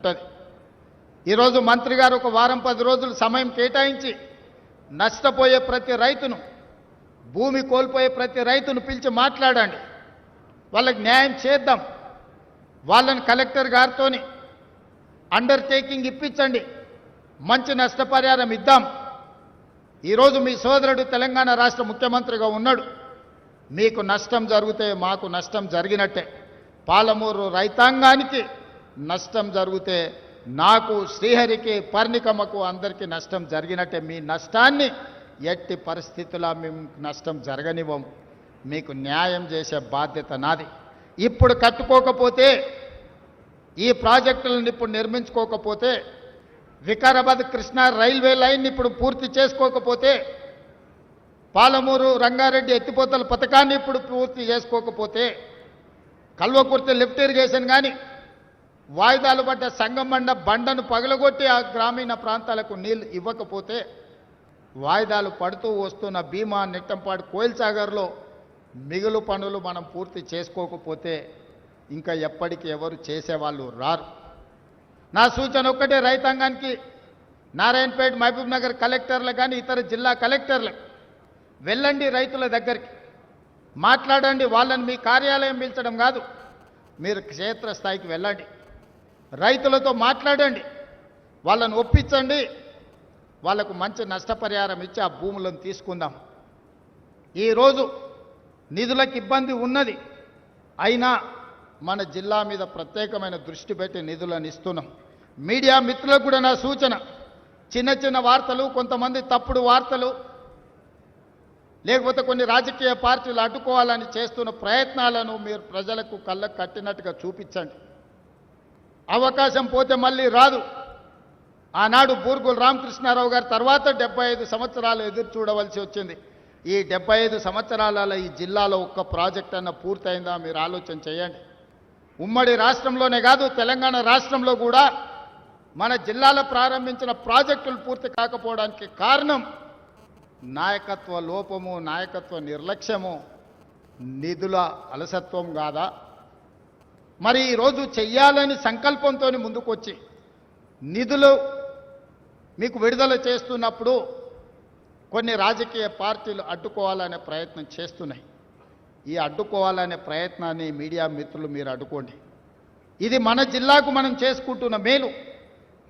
ఉంటుంది. ఈరోజు మంత్రి గారు ఒక వారం 10 రోజులు సమయం కేటాయించి నష్టపోయే ప్రతి రైతును, భూమి కోల్పోయే ప్రతి రైతును పిలిచి మాట్లాడండి, వాళ్ళకి న్యాయం చేద్దాం. వాళ్ళని కలెక్టర్ గారితోని అండర్టేకింగ్ ఇప్పించండి, మంచి నష్టపరిహారం ఇద్దాం. ఈరోజు మీ సోదరుడు తెలంగాణ రాష్ట్ర ముఖ్యమంత్రిగా ఉన్నాడు. మీకు నష్టం జరిగితే మాకు నష్టం జరిగినట్టే, పాలమూరు రైతాంగానికి నష్టం జరిగితే నాకు, శ్రీహరికి, పర్ణికమ్మకు అందరికీ నష్టం జరిగినట్టే. మీ నష్టాన్ని ఎట్టి పరిస్థితుల్లో మేము నష్టం జరగనివ్వం. మీకు న్యాయం చేసే బాధ్యత నాది. ఇప్పుడు కట్టుకోకపోతే, ఈ ప్రాజెక్టులను ఇప్పుడు నిర్మించుకోకపోతే, వికారాబాద్ కృష్ణా రైల్వే లైన్ ఇప్పుడు పూర్తి చేసుకోకపోతే, పాలమూరు రంగారెడ్డి ఎత్తిపోతల పథకాన్ని ఇప్పుడు పూర్తి చేసుకోకపోతే, కల్వకుర్తి లిఫ్ట్ ఇరిగేషన్ కానీ, వాయిదాలు పడ్డ సంగమండ బండను పగలగొట్టి ఆ గ్రామీణ ప్రాంతాలకు నీళ్ళు ఇవ్వకపోతే, వాయిదాలు పడుతూ వస్తున్న భీమా, నెట్టంపాడు, కోయిల్ సాగర్లో మిగులు పనులు మనం పూర్తి చేసుకోకపోతే ఇంకా ఎప్పటికీ ఎవరు చేసేవాళ్ళు రారు. నా సూచన ఒక్కటే రైతాంగానికి, నారాయణపేట, మహబూబ్ నగర్ కలెక్టర్లు కానీ ఇతర జిల్లా కలెక్టర్లకు వెళ్ళండి, రైతుల దగ్గరికి మాట్లాడండి. వాళ్ళని మీ కార్యాలయం పిలిచడం కాదు, మీరు క్షేత్రస్థాయికి వెళ్ళండి, రైతులతో మాట్లాడండి, వాళ్ళని ఒప్పించండి, వాళ్లకు మంచి నష్టపరిహారం ఇచ్చి ఆ భూములను తీసుకుందాం. ఈరోజు నిధులకు ఇబ్బంది ఉన్నది, అయినా మన జిల్లా మీద ప్రత్యేకమైన దృష్టి పెట్టి నిధులను ఇస్తున్నాం. మీడియా మిత్రులకు కూడా నా సూచన, చిన్న చిన్న వార్తలు, కొంతమంది తప్పుడు వార్తలు, లేకపోతే కొన్ని రాజకీయ పార్టీలు అడ్డుకోవాలని చేస్తున్న ప్రయత్నాలను మీరు ప్రజలకు కళ్ళకు కట్టినట్టుగా చూపించండి. అవకాశం పోతే మళ్ళీ రాదు. ఆనాడు బూర్గుల రామకృష్ణారావు గారి తర్వాత 75 సంవత్సరాలు ఎదురు చూడవలసి వచ్చింది. ఈ 75 సంవత్సరాలలో ఈ జిల్లాలో ఒక్క ప్రాజెక్ట్ అన్న పూర్తయిందా మీరు ఆలోచన చేయండి. ఉమ్మడి రాష్ట్రంలోనే కాదు, తెలంగాణ రాష్ట్రంలో కూడా మన జిల్లాలో ప్రారంభించిన ప్రాజెక్టులు పూర్తి కాకపోవడానికి కారణం నాయకత్వ లోపము, నాయకత్వ నిర్లక్ష్యము, నిధుల అలసత్వం కాదా? మరి ఈరోజు చెయ్యాలని సంకల్పంతో ముందుకొచ్చి నిధులు మీకు విడుదల చేస్తున్నప్పుడు కొన్ని రాజకీయ పార్టీలు అడ్డుకోవాలనే ప్రయత్నం చేస్తున్నాయి. ఈ అడ్డుకోవాలనే ప్రయత్నాన్ని మీడియా మిత్రులు మీరు అడ్డుకోండి. ఇది మన జిల్లాకు మనం చేసుకుంటున్న మేలు,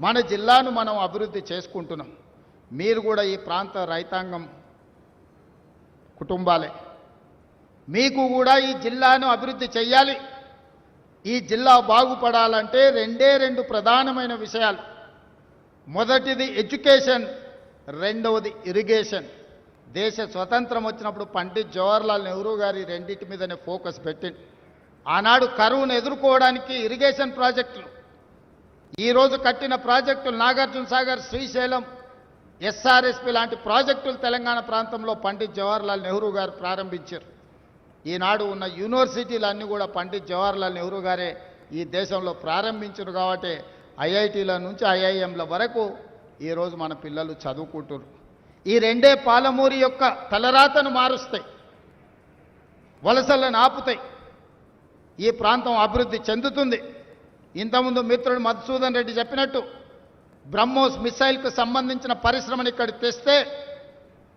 మన జిల్లాను మనం అభివృద్ధి చేసుకుంటున్నాం. మీరు కూడా ఈ ప్రాంత రైతాంగం కుటుంబాలే, మీకు కూడా ఈ జిల్లాను అభివృద్ధి చెయ్యాలి. ఈ జిల్లా బాగుపడాలంటే రెండు ప్రధానమైన విషయాలు. మొదటిది ఎడ్యుకేషన్, రెండవది ఇరిగేషన్. దేశ స్వతంత్రం వచ్చినప్పుడు పండిత్ జవహర్లాల్ నెహ్రూ గారి రెండింటి మీదనే ఫోకస్ పెట్టింది. ఆనాడు కరువును ఎదుర్కోవడానికి ఇరిగేషన్ ప్రాజెక్టులు, ఈరోజు కట్టిన ప్రాజెక్టులు నాగార్జున సాగర్, శ్రీశైలం, ఎస్ఆర్ఎస్పి లాంటి ప్రాజెక్టులు తెలంగాణ ప్రాంతంలో పండిత్ జవహర్లాల్ నెహ్రూ గారు ప్రారంభించారు. ఈనాడు ఉన్న యూనివర్సిటీలన్నీ కూడా పండిత్ జవహర్లాల్ నెహ్రూ గారే ఈ దేశంలో ప్రారంభించారు. కాబట్టి ఐఐటీల నుంచి ఐఐఎంల వరకు ఈరోజు మన పిల్లలు చదువుకుంటారు. ఈ రెండే పాలమూరి యొక్క తలరాతను మారుస్తాయి, వలసలను ఆపుతాయి, ఈ ప్రాంతం అభివృద్ధి చెందుతుంది. ఇంతకుముందు మిత్రుడు మధుసూదన్ రెడ్డి చెప్పినట్టు బ్రహ్మోస్ మిసైల్కు సంబంధించిన పరిశ్రమను ఇక్కడ తెస్తే,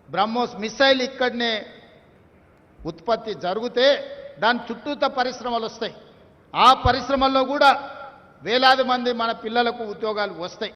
బ్రహ్మోస్ మిసైల్ ఇక్కడనే ఉత్పత్తి జరిగితే దాని చుట్టూత పరిశ్రమలు వస్తాయి. ఆ పరిశ్రమల్లో కూడా వేలాది మంది మన పిల్లలకు ఉద్యోగాలు వస్తాయి.